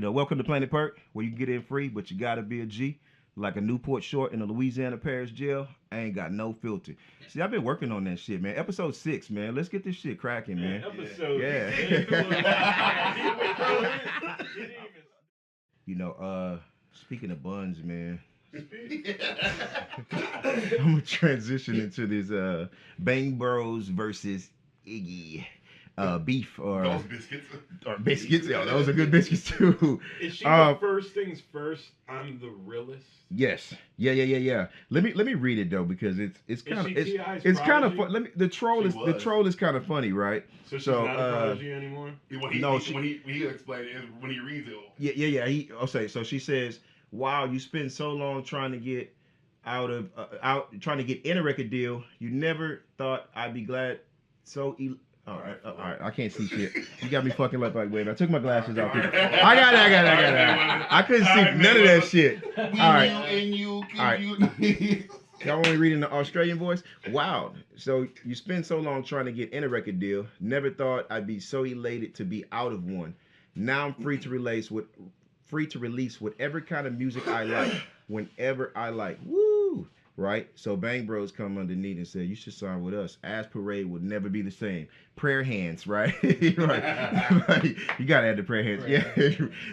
welcome to Planet Pert, where you can get in free, but you gotta be a G. Like a Newport short in a Louisiana parish jail, I ain't got no filter. See, I've been working on that shit, man. Episode 6, man. Let's get this shit cracking, man. Episode Yeah. 6. Speaking of buns, man. I'm gonna transition into this Bang Bros versus Iggy beef those biscuits. Or biscuits. Yeah, those are good biscuits too. Is she the first things first? I'm the realist. Yes. Yeah. Let me read it though because it's kind of fun. The troll is kind of funny, right? So she's not a prodigy anymore. When he explained it, when he reads it. Yeah. So she says, "Wow, you spend so long trying to get trying to get in a record deal. You never thought I'd be glad so." All right. I can't see shit. You got me fucking up like, wait, I took my glasses off. I got it. I couldn't see none of that shit. All right. Y'all want me reading the Australian voice? Wow. So you spend so long trying to get in a record deal. Never thought I'd be so elated to be out of one. Now I'm free to release whatever kind of music I like, whenever I like. Woo! Right? So Bang Bros come underneath and say, you should sign with us. Ass Parade would never be the same. Prayer hands, right? Right. You gotta add the prayer hands. Yeah.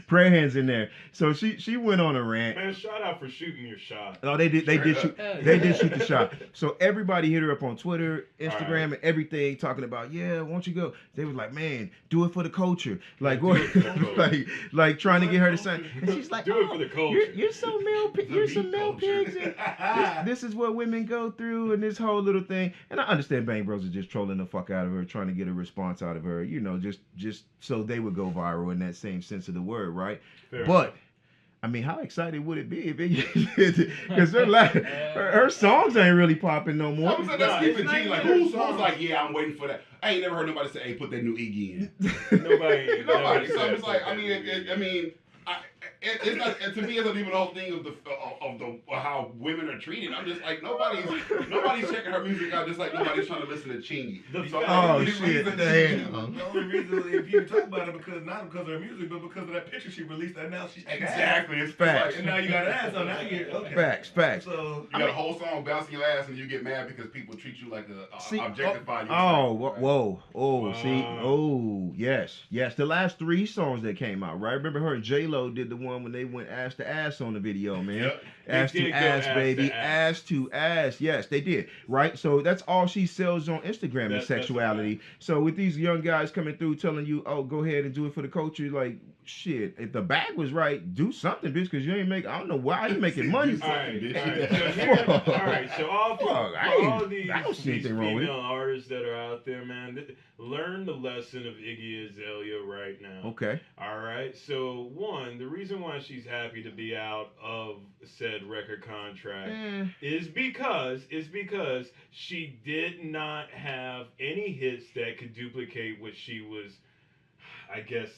Prayer hands in there. So she went on a rant. Man, shout out for shooting your shot. No, they did shoot the shot. So everybody hit her up on Twitter, Instagram, and everything, talking about, yeah, won't you go? They was like, man, do it for the culture. Like what? like trying to get her to sign. And she's like, do it for the culture. You're so male. You're some male pigs. And this is what women go through, and this whole little thing. And I understand Bang Bros is just trolling the fuck out of her, trying to get a response out of her, just so they would go viral in that same sense of the word, right? Fair but enough. I mean, how excited would it be if because her songs ain't really popping no more. I'm saying that's keeping G. Like who's like, yeah, I'm waiting for that. I ain't never heard nobody say, hey, put that new Iggy in. Nobody. So it's like, I mean. It's not, to me, it's not even the whole thing of the how women are treated. I'm just like nobody's checking her music out. Just like nobody's trying to listen to Chingy. Shit! The only reason if you talk about it not because of her music, but because of that picture she released. That now she's exactly. It's facts. And now you got ass on. Now you're okay. Facts. So you got a whole song bouncing your ass, and you get mad because people treat you like objectify you. Yes. The last 3 songs that came out, right? Remember her and J-Lo did the one when they went ass to ass on the video, man. Yep. Ass to ass, baby. Ass to ass. Yes, they did. Right? So that's all she sells on Instagram is sexuality. So with these young guys coming through telling you, oh, go ahead and do it for the culture, like, shit, if the bag was right, do something, bitch, because you ain't make, I don't know why you making money. All right. So all these female artists that are out there, man, learn the lesson of Iggy Azalea right now. Okay. All right. So one, the reason why she's happy to be out of said record contract is because she did not have any hits that could duplicate what she was, I guess,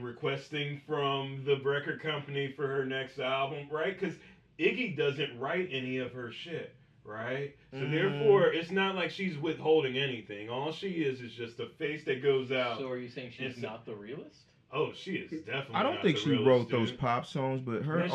requesting from the record company for her next album, right? Because Iggy doesn't write any of her shit, right? So therefore, it's not like she's withholding anything. All she is just a face that goes out. So are you saying she's not the realist? Oh, she is definitely. I don't think she wrote those pop songs, but her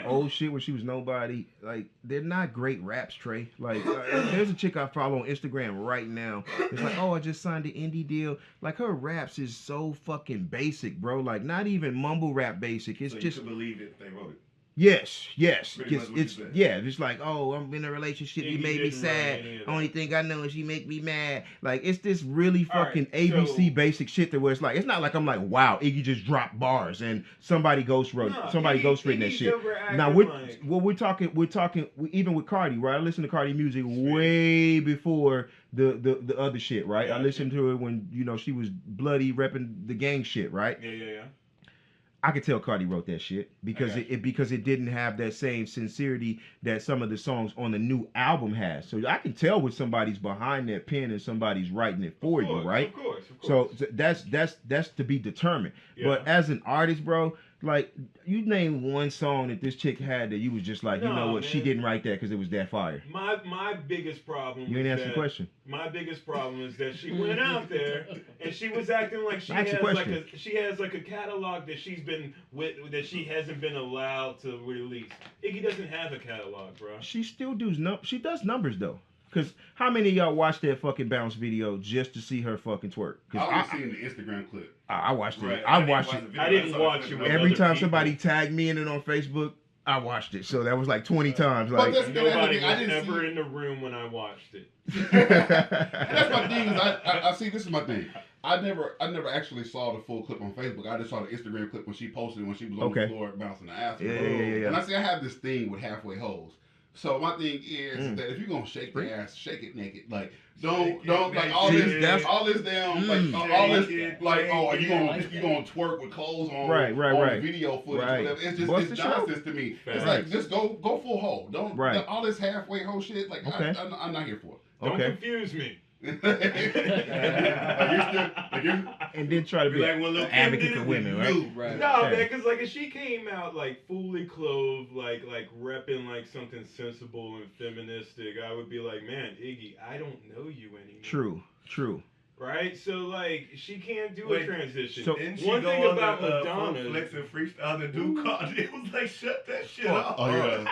old shit when she was nobody, like, they're not great raps, Trey. Like, there's a chick I follow on Instagram right now. It's like, oh, I just signed an indie deal. Like, her raps is so fucking basic, bro. Like, not even mumble rap basic. It's so just. You could believe it if they wrote it. Yes. It's like, oh, I'm in a relationship. You made me sad. Only thing I know is you make me mad. Like, it's this really fucking ABC basic shit that where it's like, it's not like I'm like, wow, Iggy just dropped bars and somebody ghostwritten that shit. Now we're talking even with Cardi, right? I listened to Cardi music way before the other shit, right? I listened to her when she was bloody repping the gang shit, right? Yeah. I could tell Cardi wrote that shit because it didn't have that same sincerity that some of the songs on the new album has. So I can tell when somebody's behind that pen and somebody's writing it for you, right? Of course. So that's to be determined. Yeah. But as an artist, bro, Like, you name one song that this chick had that you was just like, you know No, what, she man. didn't write that because it was that fire. My biggest problem. You ain't is answering the that- question. My biggest problem is that she went out there and she was acting like she Ask the has like question. she has like a catalog that she's been with that she hasn't been allowed to release. Iggy doesn't have a catalog, bro. She still she does numbers though. Cause how many of y'all watched that fucking bounce video just to see her fucking twerk? Cause I was seeing the Instagram clip. I watched it. Right. I watched it. I didn't watch it. With Every other time people. somebody tagged me in it on Facebook, I watched it. So that was like 20 times. Like, Nobody I was didn't ever see- in the room when I watched it. That's my thing. Is I see. This is my thing. I never actually saw the full clip on Facebook. I just saw the Instagram clip when she posted it when she was on Okay. the floor bouncing the ass. Yeah. And I say I have this thing with halfway hoes. So my thing is that if you're gonna shake the ass, shake it naked. Like don't like all See, this that's- all this damn like all this like are you gonna twerk with clothes on Right. video footage Right. whatever. It's just Bust it's the show. nonsense to me. It's Right. like just go full hoe. Don't all this halfway hoe shit. Like Okay. I'm not here for it. Don't confuse me. Like and then try to be like, well, an advocate for women, right? Right. No, Yeah. man, because like if she came out like fully clothed, like repping like something sensible and feministic, I would be like, man, Iggy, I don't know you anymore. True. Right? So like she can't do Wait, a transition. so- Didn't she One go thing on about the Madonna Flex and freestyle the dude called it was like shut that shit off. Oh yeah.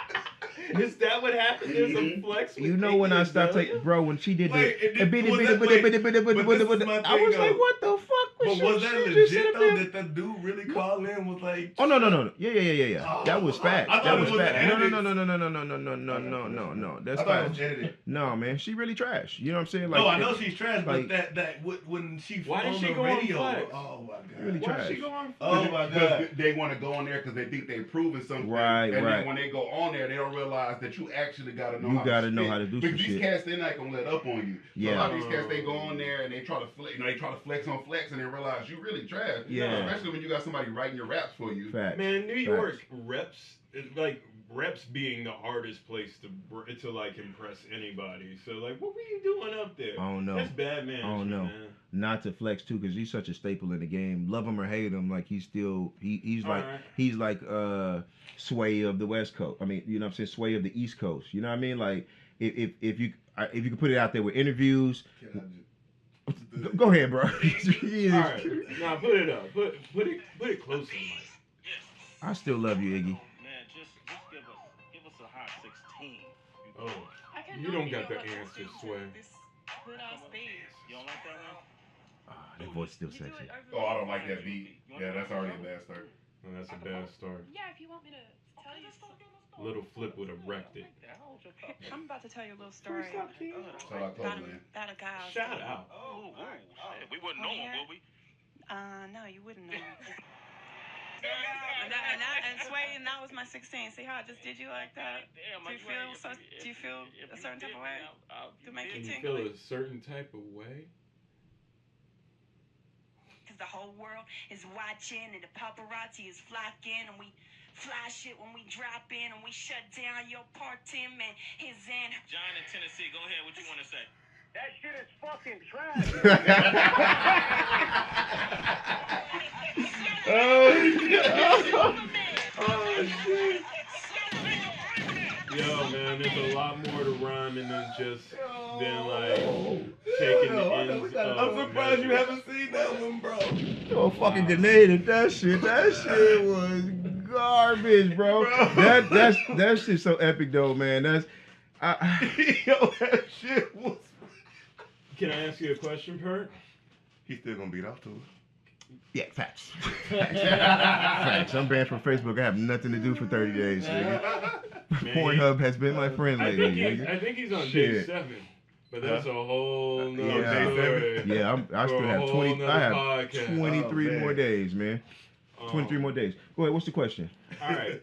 is that what happened? There's a flex with You know Iggy when I stopped Azalea? taking, bro, when she did Wait, the, was that- wait, but this is my I thing, was like, though. what the fuck was But was that she just legit sitting though? there? Did that dude really call in? Was like, Oh no. Yeah. Oh, That was facts. I thought That it was was facts. edited. No. That's I thought it facts. was edited. No, man, she really trash. You know what I'm saying? Like, No, I know she's trash, like- but that when she Why did on she the go on radio, Flex? oh my god, Really Why trash. she go on oh my god. Because they want to go on there because they think they're proving something. Right. Then when they go on there, they don't realize that you actually got to know You how gotta to know spit. how to do Because some these shit. cats, they're not going to let up on you. So Yeah. a lot of these cats, they go on there and they try to flex, they try to flex on flex and they realize you really trash. Yeah. Especially when you got somebody writing your raps for you. Facts. Man, New York reps being the hardest place to like impress anybody. So like, what were you doing up there? I don't know. That's bad man. I don't know. Man. Not to flex too, because he's such a staple in the game. Love him or hate him, like he's still he's like Alright. he's like Sway of the West Coast. I mean, you know what I'm saying, Sway of the East Coast. You know what I mean? Like if you could put it out there with interviews. Go ahead, bro. All right, now put it up. Put it close to the mic. I still love you, Iggy. Man, just give us a hot 16. Oh, you don't got the answer, Sway. You don't like that one? That voice still sexy. Oh, I don't like that beat. Yeah, that's already a bad start. Oh, that's a bad start. Yeah, if you want me to tell you something. Little Flip would have wrecked it. I'm about to tell you a little story Shout out about Coleman. a guy. I was Shout dating. out. Shit. We wouldn't know him, would we? No, you wouldn't know. and Sway, and that was my 16. See how I just did you like that? Damn, Do you feel a certain type of way? To make Can you you feel tingle? a certain type of way? Cause the whole world is watching and the paparazzi is flocking and we flash it when we drop in and we shut down your party man. His and John in Tennessee, go ahead. What you want to say? That shit is fucking trash. Yo, man, there's a lot more to rhyming than just being like taking the ends I'm surprised you haven't seen that one, bro. Throw a fucking grenade at that shit. That shit was garbage, bro. That shit's so epic though, man. Yo, that shit was. Can I ask you a question, Pert? He's still gonna beat off to it. Yeah, facts. Facts. I'm banned from Facebook. I have nothing to do for 30 days. Nigga. Pornhub has been my friend lately. I think he's on day Shit. 7, but that's a whole nother Yeah. story. Yeah, I still For a have whole 20. nother I have podcast. 23 more days, man. 23 more days. Go ahead. What's the question? All right.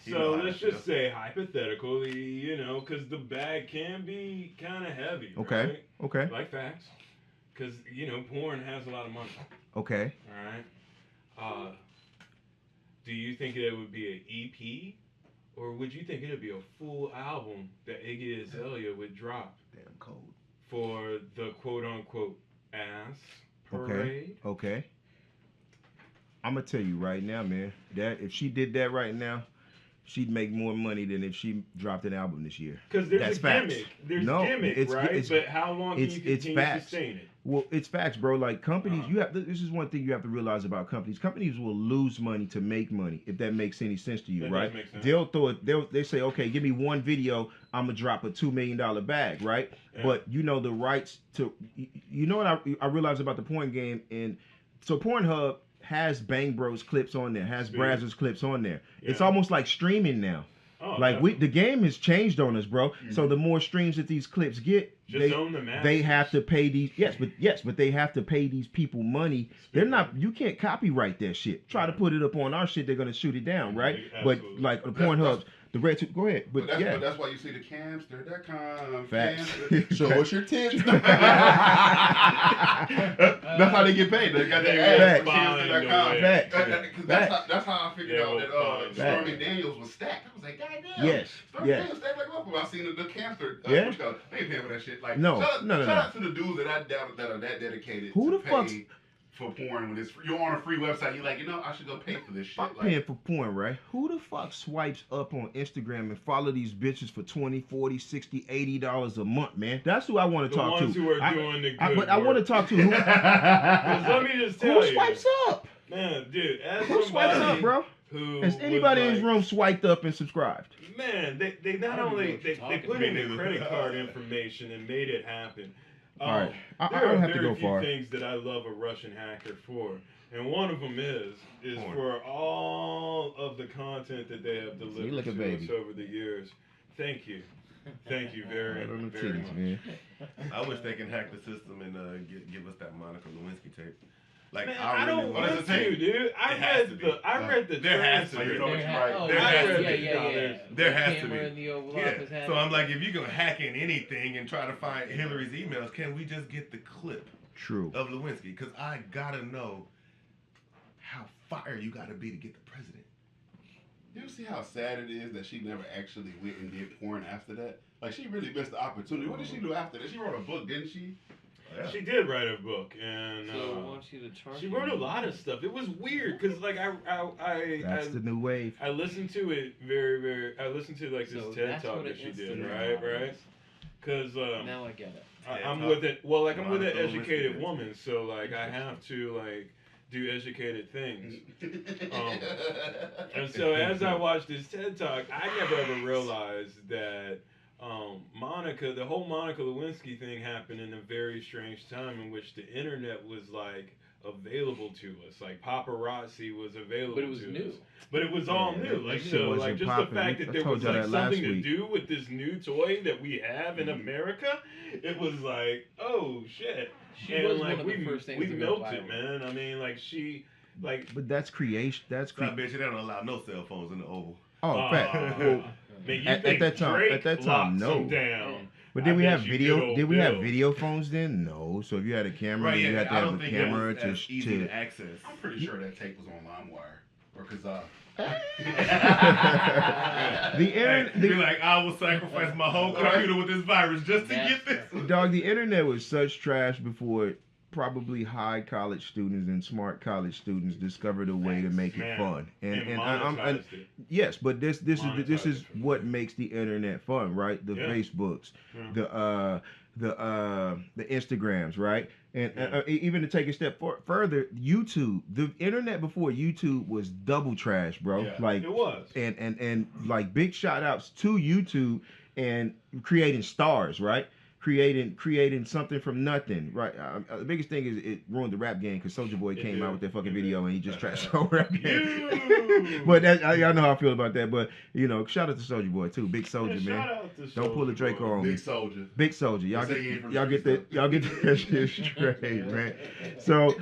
You So know how let's to just say hypothetically, you know, because the bag can be kind of heavy. Okay. Right? Okay. Like facts. Because, you know, porn has a lot of money. Okay. All right. Do you think it would be an EP? Or would you think it would be a full album that Iggy Azalea would drop Damn cold. for the quote unquote ass parade? Okay. I'm gonna tell you right now, man. That if she did that right now, she'd make more money than if she dropped an album this year. Because there's That's a facts. gimmick. There's No, gimmick, it's- right? it's- but how long can you continue to sustain it? Well, it's facts, bro. Like companies, you have. This is one thing you have to realize about companies. Companies will lose money to make money, if that makes any sense to you, That right? does make sense. They'll throw it. They say, okay, give me one video, I'm gonna drop a $2 million bag, right? Yeah. But you know the rights to. You know what I realized about the porn game, and so Pornhub has Bang Bros clips on there, has Sweet. Brazzers clips on there. It's Yeah. almost like streaming now. Oh, Like the game has changed on us, bro. Mm-hmm. So the more streams that these clips get, Just own the masses. they have to pay these. But they have to pay these people money. They're not. You can't copyright that shit. Try to put it up on our shit, they're gonna shoot it down, right? Absolutely. But like the Pornhubs, the red. Go ahead. But But yeah. that's why you see the camster.com. Facts. Show us your tits. That's how they get paid. They got their ads for camster.com. Facts. That's how I figured out that Stormy Daniels was stacked. I was like, God damn. Yes. Stormy Yes. Daniels stacked like Buffalo. I seen the camster. Yeah. They ain't paying for that shit. Like, No. Shout No. out to the dudes that I doubt that are that dedicated Who to the fuck's- pay for porn when it's you're on a free website. You're like, I should go pay for this shit. Fuck Like, paying for porn, right? Who the fuck swipes up on Instagram and follow these bitches for $20, $40, $60, $80 a month, man? That's who I want to The talk to. ones who are doing the good But I want to work. talk to who. 'Cause let me just tell Who you. swipes up? Man, dude, as Who swipes somebody up, bro? who Has anybody was in this like- room swiped up and subscribed? Man, they not I don't only know what they you're put talking in about. the credit card information and made it happen. All right. I there don't are have to very go few far. things that I love a Russian hacker for, and one of them is Porn. for all of the content that they have look delivered at to baby. us over the years. Thank you very, Right on the very titties, much. man. I wish they can hack the system and give us that Monica Lewinsky tape. Like Man, I I really don't want want to to, dude. I It has to read be. the There has to be. transcript. know what you're right. There I has read to the- be. Yeah. There The has to camera be. in the Oval Yeah. Office had So it. I'm like, if you're gonna hack in anything and try to find Hillary's emails, can we just get the clip True. of Lewinsky? Because I gotta know how fire you gotta be to get the president. You see how sad it is that she never actually went and did porn after that? Like, she really missed the opportunity. What did she do after that? She wrote a book, didn't she? Yeah. She did wite a book, and So I want you to charge she you. wrote a lot of stuff. It was weird because, like, That's the new wave. I listened to it very. I listened to like this So TED that's talk what that an she did, instant right? knowledge is. Because Now I get it. I'm TED with talk. it. Well, like I'm with an Monica Lewinsky educated did. woman, so like I have to like do educated things. And so as I watched this TED talk, I never ever realized that Monica, the whole Monica Lewinsky thing happened in a very strange time in which the internet was like available to us, like paparazzi was available But it was to new. us. But it was all Yeah, new. that Like shit so, wasn't like just popping. the fact I that there told was y'all like that last something to week. do with this new toy that we have in America, it was like, oh shit. She And was like one of the first things we to go milked it, viral. man. I mean, like she, like But that's creation. That's I bet you they don't allow no cell phones in the Oval. Oh, fact. Well, man, you at think that time- Drake at that time, locks no. them down. but did I we bet have you video? good old Did we have Bill. video phones then? No. So if you had a camera, Right, you yeah. had to I have don't a think camera it was as easy to. to access. I'm pretty sure that tape was on LimeWire or Kazaa. The internet. Be like, I will sacrifice my whole computer with this virus just to get this. Dog, the internet was such trash before probably high college students and smart college students discovered a way to make it Man, fun. And I'm monetized it. yes, but this is Monetized it. what makes the internet fun, right? The Yeah. Facebooks, Yeah. the Instagrams, right? And Yeah. even to take a step further, YouTube. The internet before YouTube was double trash, bro. Yeah. Like It was. and like big shout outs to YouTube and creating stars, right? Creating something from nothing, right? The biggest thing is it ruined the rap game because Soulja Boy came did. out with that fucking It video did. and he just trashed the whole rap game. You. But y'all know how I feel about that. But you know, shout out to Soulja Boy too, big Soldier, Yeah, man. shout out to Don't pull a Soulja Draco Boy. on me. Big soldier. Big Soldier, y'all They say he ain't get from y'all the get that streets, y'all get that shit straight, man. So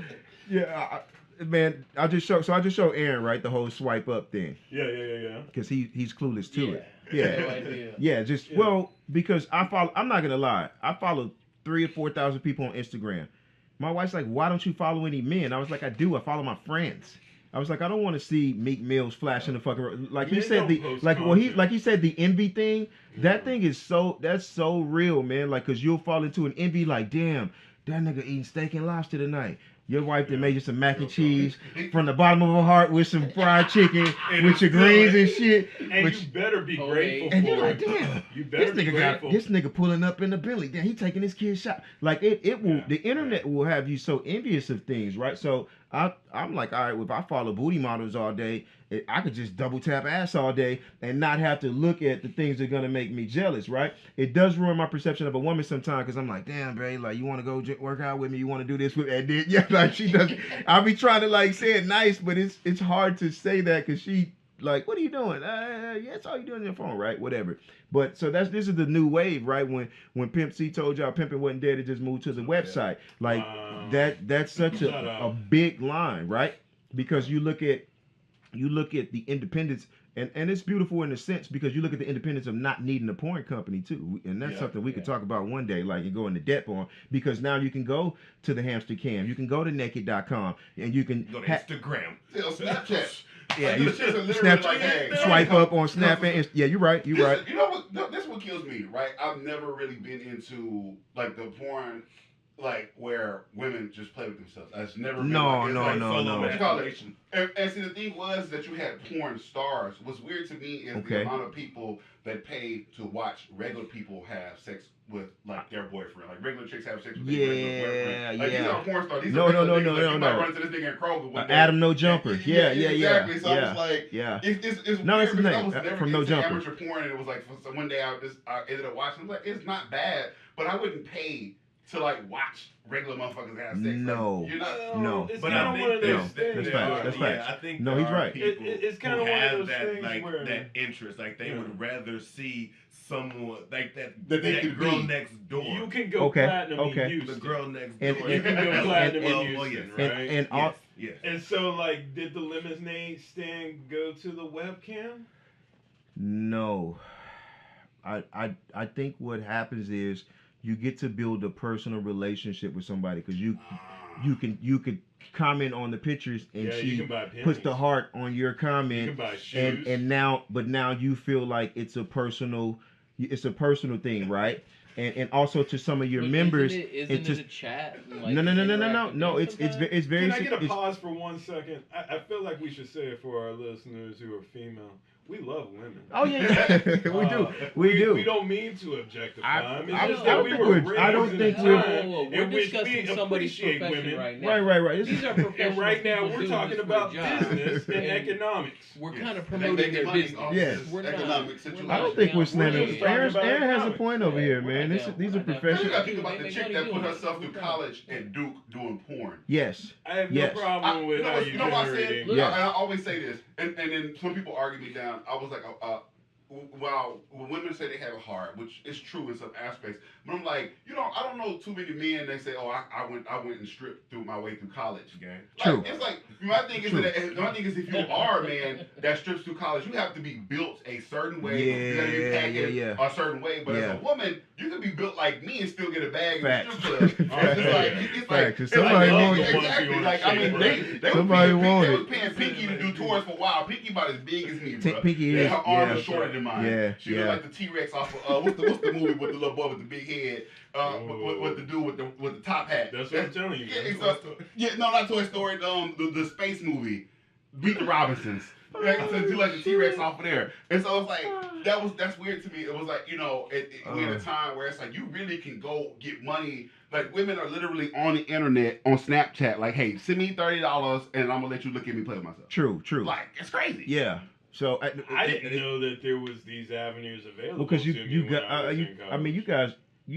yeah, man, I just showed Aaron, right, the whole swipe up thing Yeah. because he's clueless to it. No Yeah. idea. Yeah, just Yeah. well, because I'm not gonna lie, I follow 3,000 or 4,000 people on Instagram. My wife's like, why don't you follow any men? I was like, I do. I follow my friends. I was like, I don't want to see Meek Mill's flashing the fucking like he Men said don't post he content. said the envy thing. That thing is that's so real, man. Like, cause you'll fall into an envy like, damn, that nigga eating steak and lobster tonight. Your wife that made you some mac and cheese from the bottom of her heart with some fried chicken with your greens and shit. And you better be grateful and for you're like, it. damn, You better be grateful. this nigga pulling up in the Bentley. Damn, he taking his kid shop. Like it will. The internet will have you so envious of things, right? So I'm like, all right, well, if I follow booty models all day, I could just double tap ass all day and not have to look at the things that are gonna make me jealous, right? It does ruin my perception of a woman sometimes because I'm like, damn, babe, like you want to go work out with me, you want to do this with me, and then yeah, like she does. I'll be trying to like say it nice, but it's hard to say that because she like, what are you doing? Yeah, that's all you doing on your phone, right? Whatever. But so this is the new wave, right? When Pimp C told y'all pimping wasn't dead, it just moved to the website. Like that's such a big line, right? Because you look at the independence, and it's beautiful in a sense because you look at the independence of not needing a porn company too, and that's something we could talk about one day, like and go into depth on, because now you can go to the hamster cam, you can go to naked.com, and you can go to Instagram, Snapchat. Yeah, like, you Snapchat, like, hey, swipe up on Snap and yeah, you're right. You know what? This is what kills me, right? I've never really been into like the porn, like where women just play with themselves. That's never been no. What you call it? And see, the thing was that you had porn stars. What's weird to me is the amount of people that pay to watch regular people have sex with like their boyfriend. Like regular chicks have sex with their regular boyfriend. Like these are porn stars. These are no. You might run into this nigga in Kroger one day. Adam No Jumper. Yeah. Exactly. So I was like, it's no, weird that's his name. I was never From No Jumper. amateur porn, and it was like one day I ended up watching. I was like, it's not bad, but I wouldn't pay to like watch regular motherfuckers have sex. No, like, no. It's but kind of one of those That's things. facts. Yeah, I think no, he's right. It's kind of one of those things like where that interest, like they would rather see someone like that girl next door. You can go platinum in Houston. The girl next door. You can go platinum in Houston, right? Yes. And so, like, did the lemonade stand go to the webcam? No. I think what happens is you get to build a personal relationship with somebody because you could comment on the pictures and she puts the heart on your comment. You can buy shoes. and now you feel like it's a personal thing, right? And also to some of your members, isn't it a chat? Like, no. It's very. Can I get a pause for 1 second? I feel like we should say it for our listeners who are female. We love women. Oh yeah. We do. We don't mean to objectify them. I don't think we're discussing somebody's profession right now. Right. These are professionals. And right now we're talking about business and economics. We're kind of promoting their business. Yes. Economic situation. I don't think we're slamming. Aaron has a point over here, man. These are professionals. You got to think about the chick that put herself through college at Duke doing porn. Yes. I have no problem with how you know what I said? Yeah. And I always say this, and then some people argue me down. I was like, well, when women say they have it hard, which is true in some aspects, but I'm like, I don't know too many men that say, oh, I went and stripped through my way through college. Okay. True. It's like my thing is if you are a man that strips through college, you have to be built a certain way. You gotta be packaged a certain way. But as a woman, you can be built like me and still get a bag in the strip club. It's like somebody want it. Exactly. Like I mean, they was paying Pinky to do tours for a while. Pinky about as big as me, bro. Pinky is. Her arms are shorter than mine. Yeah. She looked like the T-Rex off of what's the movie with the little boy with the big head? With the dude with the top hat. That's what I'm telling you. Not Toy Story. The space movie, Beat the Robinsons. So do like the T-Rex off of there, and so it's like that's weird to me. It was like we're in a time where it's like you really can go get money. Like women are literally on the internet on Snapchat. Like, hey, send me $30 and I'm gonna let you look at me play with myself. True. Like it's crazy. Yeah. So I didn't know that there was these avenues available. Because you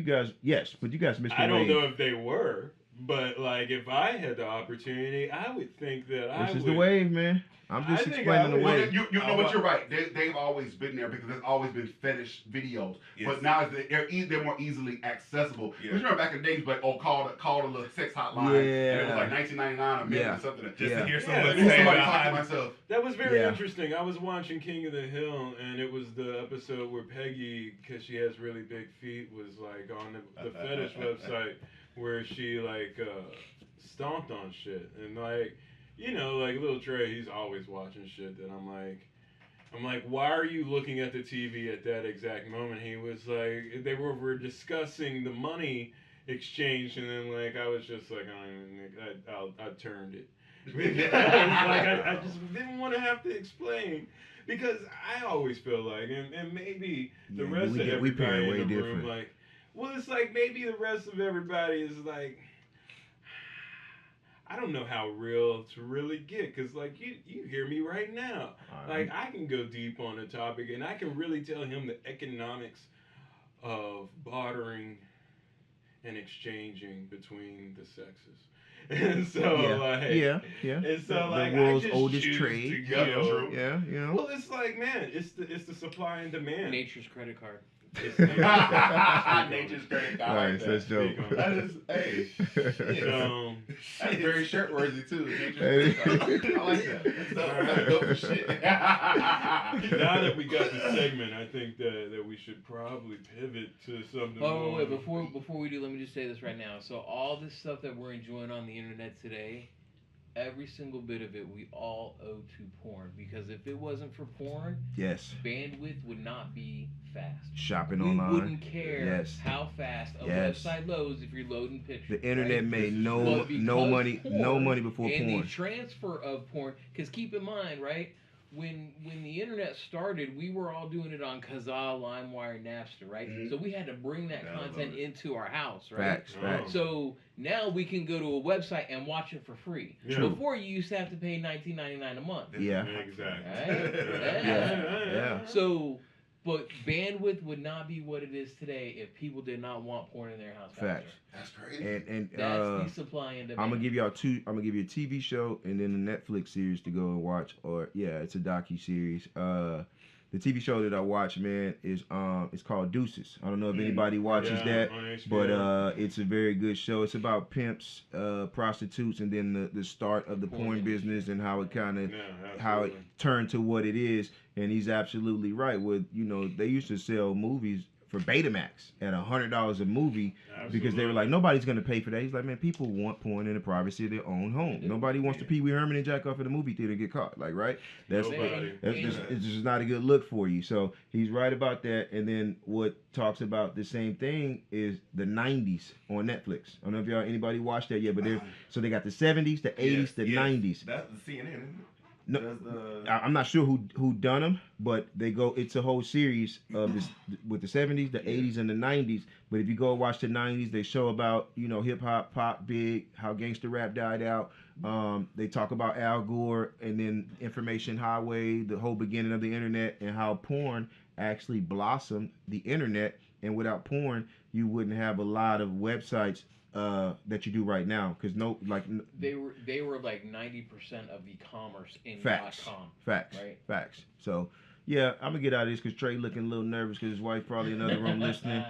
guys, yes, but you guys missed. I don't know if they were, but like if I had the opportunity, I would think that this is the wave, man. I'm just explaining the wave. You know what? You're right. They've always been there because there's always been fetish videos, but now they're more easily accessible. Because remember back in the days, like call a little sex hotline, and it was like $19.99 a minute or something. Just to hear somebody talk to myself. That was very interesting. I was watching King of the Hill, and it was the episode where Peggy, because she has really big feet, was like on the fetish website where she like stomped on shit and like. Like little Trey, he's always watching shit that I'm like, why are you looking at the TV at that exact moment? He was like, they were discussing the money exchange, and then like I was just like, I turned it. I just didn't want to have to explain. Because I always feel like, and maybe the rest of everybody in the room, like, well, it's like maybe the rest of everybody is like, I don't know how real to really get, because like you hear me right now, like I can go deep on a topic, and I can really tell him the economics of bartering and exchanging between the sexes. And so, and so, the world's oldest trade. Yeah. Well, it's like, man, it's the supply and demand. Nature's credit card. Nature's credit card. Nice, that's dope. That is, hey, that's very shirt worthy too. Nature's credit card. I like that. That's dope shit. Now that we got the segment, I think that we should probably pivot to something. Oh, wait, before we do, let me just say this right now. So all this stuff that we're enjoying on the internet today, every single bit of it we all owe to porn, because if it wasn't for porn, bandwidth would not be fast. Shopping online. We wouldn't care how fast a website loads if you're loading pictures. The internet made no money before porn. And the transfer of porn, because keep in mind, right, when the internet started, we were all doing it on Kazaa, LimeWire, Napster, right? Mm-hmm. So we had to bring that content into our house, right? Facts. So now we can go to a website and watch it for free. True. Before, you used to have to pay $19.99 a month. Yeah. Exactly. Right? Yeah. So, but bandwidth would not be what it is today if people did not want porn in their house. Facts. That's crazy. And that's the supply and demand. I'm gonna give you a TV show and then a Netflix series to go and watch. Or it's a docu-series. The TV show that I watch, man, is it's called Deuces. I don't know if anybody watches that, but it's a very good show. It's about pimps, prostitutes, and then the start of the porn business and how it how it turned to what it is. And he's absolutely right. With they used to sell movies for Betamax at $100 a movie because they were like, nobody's gonna pay for that. He's like, man, people want porn in the privacy of their own home. Nobody wants to Pee Wee Herman and jack off in the movie theater and get caught. Like, right? It's just not a good look for you. So he's right about that. And then what talks about the same thing is the 90s on Netflix. I don't know if anybody watched that yet, but they got the 70s, the 80s, the 90s. That's the CNN, isn't it? No, I'm not sure who done them, but they go. It's a whole series of this with the 70s, the 80s, and the 90s. But if you go watch the 90s, they show about hip hop, pop, big, how gangster rap died out. They talk about Al Gore and then Information Highway, the whole beginning of the internet, and how porn actually blossomed the internet. And without porn, you wouldn't have a lot of websites that you do right now, because they were like 90% of the commerce in .com. Facts. So I'm gonna get out of this because Trey looking a little nervous because his wife probably in another room listening.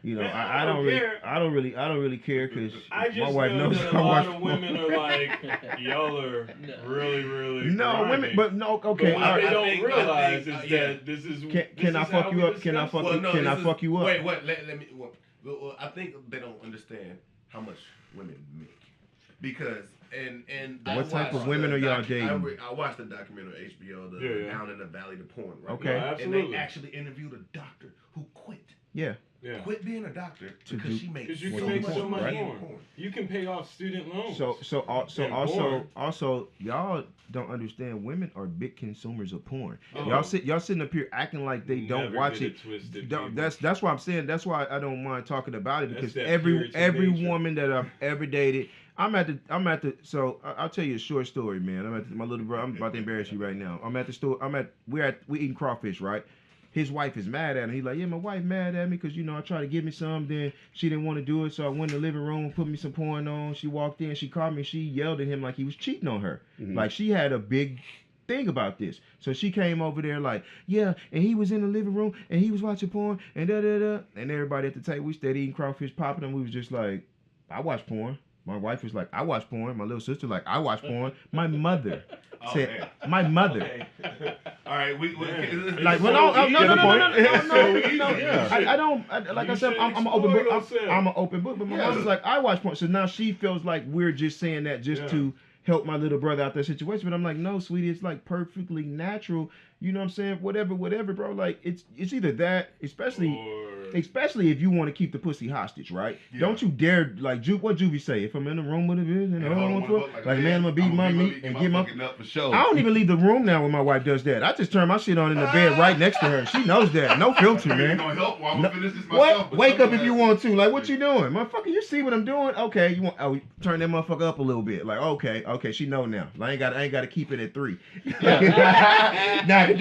I don't really care because my wife knows. That a lot of women are like, y'all are really women, but okay. But what they don't realize is that this is. Can I fuck you up? Can I fuck you up? Wait. Let me. Well, I think they don't understand how much women make, because and what type of women are y'all dating? I watched the documentary on HBO, the Down in the Valley, the porn. Right? Okay, absolutely. And they actually interviewed a doctor who quit. Yeah. Quit being a doctor because she makes you can make so much porn. You can pay off student loans. So also y'all don't understand, women are big consumers of porn. Y'all sitting up here acting like they don't watch it. That's why I'm saying, that's why I don't mind talking about it, because every woman that I've ever dated, I'm at the so I'll tell you a short story, man. I'm at my little brother. I'm about to embarrass you right now. I'm at the store. We're eating crawfish, right? His wife is mad at him. He's like, yeah, my wife mad at me because, I tried to give me some, then she didn't want to do it, so I went in the living room, put me some porn on. She walked in, she called me, she yelled at him like he was cheating on her. Mm-hmm. Like, she had a big thing about this. So she came over there like, yeah, and he was in the living room, and he was watching porn, and da-da-da. And everybody at the table, we stayed eating crawfish, popping, and we was just like, I watch porn. My wife was like, I watch porn. My little sister like, I watch porn. My mother said, my mother. Okay. All right, we like, well, no. I don't. Like I said, I'm an open book. I'm an open book. But my mom was like, I watch porn. So now she feels like we're just saying that just to help my little brother out that situation. But I'm like, no, sweetie, it's like perfectly natural. You know what I'm saying? Whatever, bro. Like, it's either that, especially especially if you want to keep the pussy hostage, right? Yeah. Don't you dare, like, what Juvie say? If I'm in the room with a bitch and I don't want to fuck, like, man, I'm gonna beat my meat and get my up for sure. I don't even leave the room now when my wife does that. I just turn my shit on in the bed right next to her. She knows that. No filter, man. What? Wake up if you want to. Like, what you doing, motherfucker? You see what I'm doing? Okay, you want? Oh, turn that motherfucker up a little bit. Like, okay, she know now. I ain't got to keep it at 3. Now I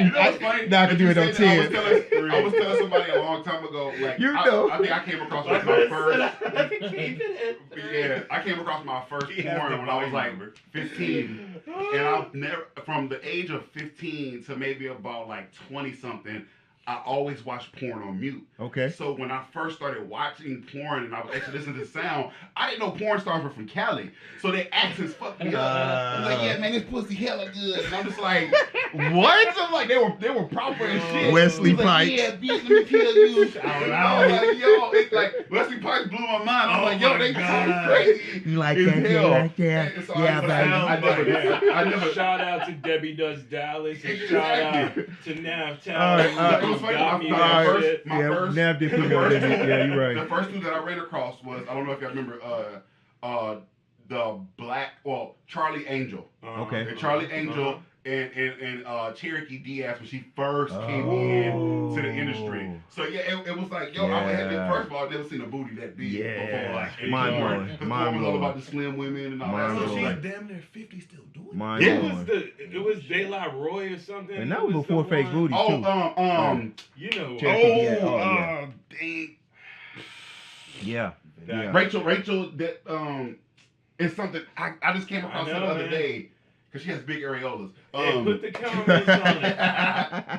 can do it on 10. I was telling somebody a long time ago, like, I think I came across my first. I came across my first porn when I was like 15, and I've never, from the age of 15 to maybe about like 20 something, I always watched porn on mute. Okay. So when I first started watching porn and I was actually listening to the sound, I didn't know porn stars were from Cali. So their accents fucked me up. I was like, yeah, man, this pussy hella good. And I'm just like, what? I'm like, they were proper and shit. Wesley Pipes. Like, yeah, bitch, let me tell you. I was like, yo, it's like, Wesley Pipes blew my mind. I'm like, yo, they so crazy. You like that? You like that? So yeah, baby. I never shout out to Debbie Does Dallas and shout out to Nav Town. Yeah, you're right. The first two that I ran across was, I don't know if y'all remember, the Charlie Angel. Okay. Charlie Angel and Cherokee Diaz when she first came in to the industry. So yeah, it was like, yo, I had first of all, I've never seen a booty that big before. Like, mind blowing. Because porn was all about the slim women and all that. So she's damn near 50 still doing it. It was De La Roy or something. And that was before fake booty too. You know. Dang. Yeah. Rachel, that it's something I just came across the other day. Because she has big areolas. Hey, put the comments on it.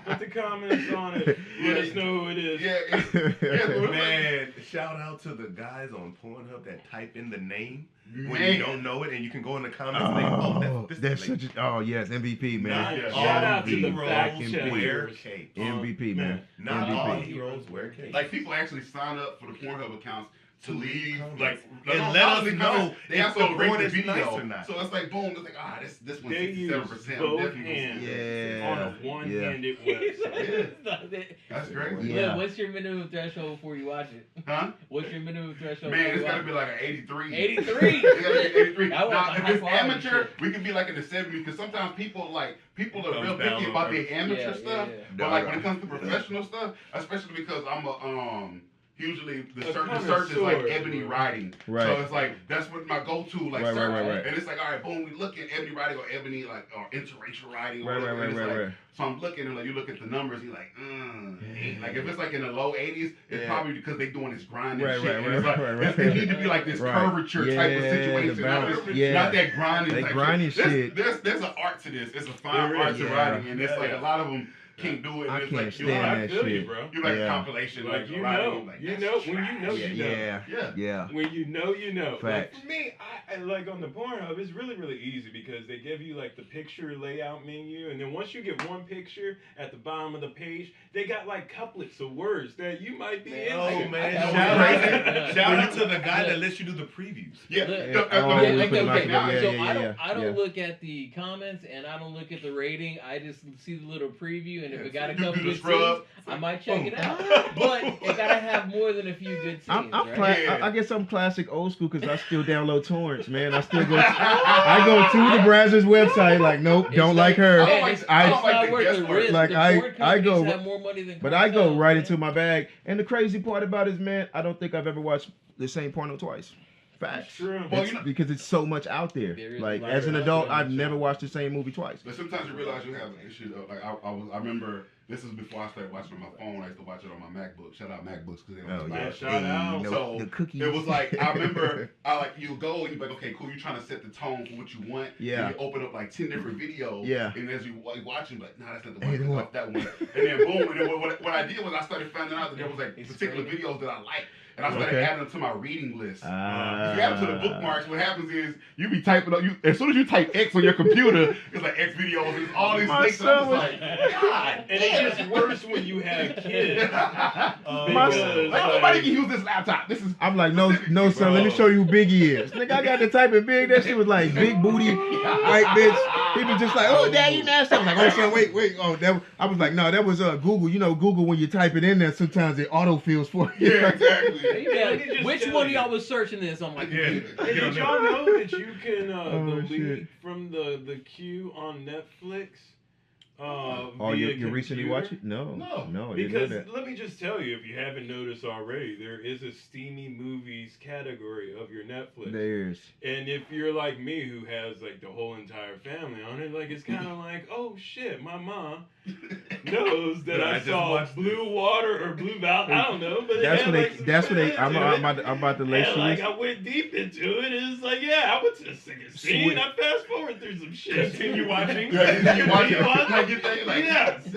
Put the comments on it. Let us know who it is. Yeah, man, shout out to the guys on Pornhub that type in the name when you don't know it, and you can go in the comments and that's such a, yes, MVP, man. Shout out to the fact wear capes. MVP, man. Not all heroes wear capes. Like, people actually sign up for the Pornhub accounts to leave, like, and let us know they have to rate the video nice or not. So it's like, boom, it's like, this one's 67%. Both hands on a one-handed website. That's crazy. Yeah. What's your minimum threshold before you watch it? Huh? What's your minimum threshold? Man, it's gotta be like an 83. 83. It's gotta be 83. Now, if it's amateur, we can be like in the 70s, because sometimes people are real picky about their amateur stuff. But like when it comes to professional stuff, especially because I'm a usually the search is like ebony writing. Right. So it's like, that's what my go-to, like, search. Right. And it's like, all right, boom, we look at ebony writing or ebony, like, or interracial writing. Right. So I'm looking, and like, you look at the numbers, you're like, like, if it's like in the low 80s, it's probably because they're doing this grinding shit. It need to be like this curvature type of situation. Not that grinding type grinding shit. There's an art to this. It's a fine art to writing, and it's like a lot of them can't do it. I it's can't like, stand that shit, bro. You like a compilation, like you know, like, you know, when you know, you know. Yeah. When you know, you know. Facts. Like, for me, I like on the Pornhub, it's really, really easy because they give you like the picture layout menu, and then once you get one picture at the bottom of the page, they got like couplets of words that you might be into. Oh man, shout out to the guy that lets you do the previews. I don't look at the comments and I don't look at the rating. I just see the little preview, and if it got a couple good scenes, I might check it out. But it gotta have more than a few good scenes, right? I guess I'm classic old school because I still download torrents, man. I still go. I go to the browser's website. Like, nope, don't like her. It's not worth the risk. Like, I go. Have more money than but I go right into my bag. And the crazy part about it is, man, I don't think I've ever watched the same porno twice. Facts. True. Well, because it's so much out there. Like, as an adult, I've never watched the same movie twice. But sometimes you realize you have an issue. Like, I remember, this is before I started watching on my phone. I used to watch it on my MacBook. Shout out MacBooks because they don't shout out. So the cookies. It was like, I remember, you go and you're like, okay, cool. You're trying to set the tone for what you want. Yeah. And you open up like 10 different videos. Yeah. And as you watch them, like, nah, that's not the one. Off that one. And then boom. And then what I did was I started finding out that there was like particular videos that I liked. And I started adding them to my reading list. If you add them to the bookmarks, what happens is you be typing up. As soon as you type X on your computer, it's like X videos. There's all these links. And I'm just like, God. And they gets worse when you have kids. Nobody can use this laptop. This is. I'm like, no, son. Let me show you who Biggie is. Nigga, I got the type of big. That shit was like big booty, white bitch. He was just like, oh, dad, you nasty. I was like, oh, son, wait. Oh, I was like, no, that was Google. You know, Google when you type it in there, sometimes it autofills for you. Yeah, exactly. Yeah, which one of y'all was searching this on my computer? Hey, did y'all know that you can delete from the queue on Netflix? You recently watched it? No, I didn't know that. Let me just tell you, if you haven't noticed already, there is a steamy movies category of your Netflix. There's. And if you're like me, who has like the whole entire family on it, like it's kind of like, oh shit, my mom knows that I saw Blue Water or Blue Valve. I don't know, but that's what they. I'm about to lay you. Like I went deep into it. And it's like, yeah, I went to the second scene. I fast forward through some shit. Continue watching. Continue watching. You think like, yeah, he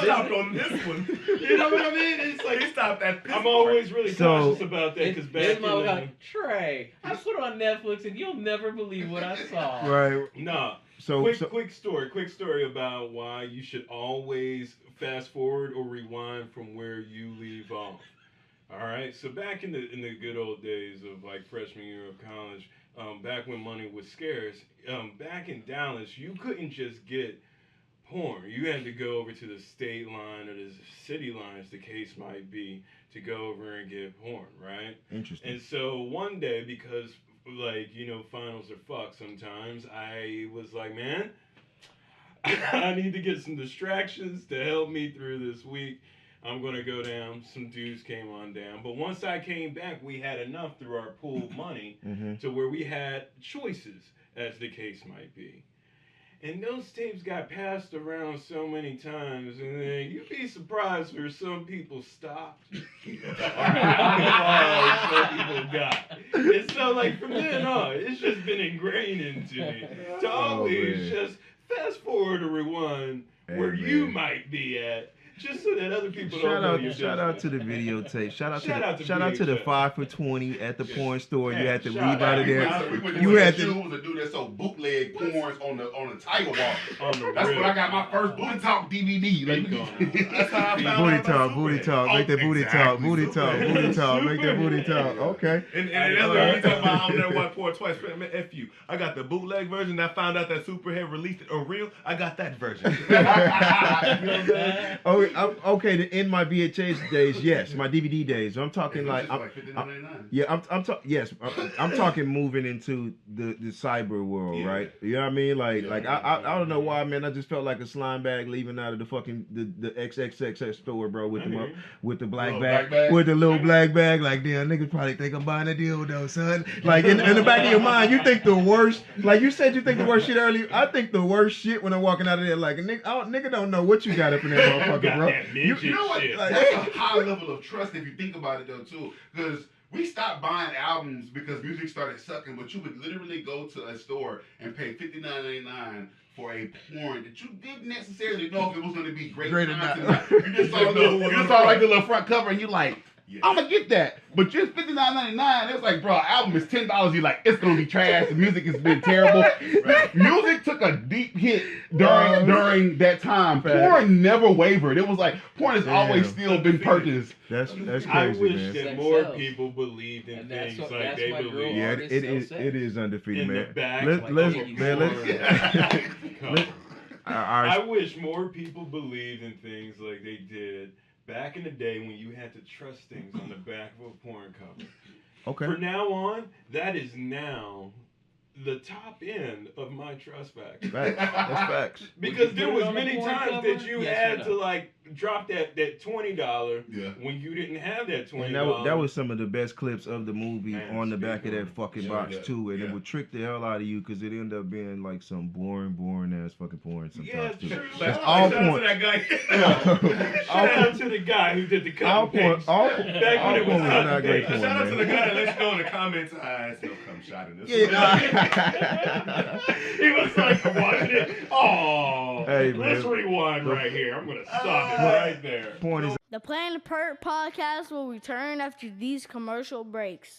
stopped on this one. You know what I mean? It's like he stopped at. I'm always really cautious about that because back in like, Trey, I put it on Netflix and you'll never believe what I saw. Right. Nah. Quick story about why you should always fast forward or rewind from where you leave off. All right. So back in the good old days of like freshman year of college, back when money was scarce, back in Dallas, you couldn't just get porn. You had to go over to the state line or the city line, as the case might be, to go over and get porn, right? Interesting. And so one day, because like, you know, finals are fucked sometimes, I was like, man, I need to get some distractions to help me through this week. I'm going to go down. Some dudes came on down. But once I came back, we had enough through our pooled money to where we had choices, as the case might be. And those tapes got passed around so many times, and then you'd be surprised where some people stopped. Or how far some people got. And so, like, from then on, it's just been ingrained into me to always just fast forward or rewind where you might be at. Just so that other people don't know your Shout out to the videotape. Shout out to the 5 for 20 at the porn store. You had to leave out of there. You had to. Was a dude that sold bootleg porns on the Tiger Walk. That's when I got my first Booty Talk DVD. That's how I found Booty talk. Make that booty talk. Make that booty talk. Okay. And that's what we talking about. I'm there one porn twice. Man, F you. I got the bootleg version. I found out that Superhead released it on real. I got that version. You know what I'm saying? Okay, in my VHS days, yes, my DVD days. I'm talking like I'm talking moving into the cyber world, right? You know what I mean? Like I don't know why, man. I just felt like a slime bag leaving out of the fucking the XXX store, bro, with the black bag, with the little black bag. Like, damn, niggas probably think I'm buying a dildo, son. Like in the back of your mind, you think the worst. Like you said, you think the worst shit earlier. I think the worst shit when I'm walking out of there. Like a nigga don't know what you got up in that motherfucker, bro. You know what? Like, that's a high level of trust if you think about it though too, because we stopped buying albums because music started sucking. But you would literally go to a store and pay $59.99 for a porn that you didn't necessarily know if it was going to be great content. You just saw like the little front cover and you like, I'm gonna get that. But just $59.99, it's like, bro, album is $10. You're like, it's gonna be trash. The music has been terrible. Music took a deep hit during that time. Porn never wavered. It was like porn has always still been purchased. That's crazy, I wish man. that more people believed in things like they believe. Yeah, it is undefeated, in man. The back, I wish more people believed in things like they did back in the day when you had to trust things on the back of a porn cover. Okay. For now on, that is now the top end of my trust factor. That's facts. Because there was many times that you had to like drop that $20 when you didn't have that $20. And that was some of the best clips of the movie on the back of that fucking box too, and it would trick the hell out of you because it ended up being like some boring ass fucking porn sometimes too. True. That's all porn. Shout out to that guy. Shout out to the guy who did the cut. All porn. All porn was not great porn. Shout out to the guy that lets you know in the comments. Still come shot in this. He was like watching it. Oh, hey, let's rewind right here. I'm gonna stop it right there. Porn is The Planet Pert podcast will return after these commercial breaks.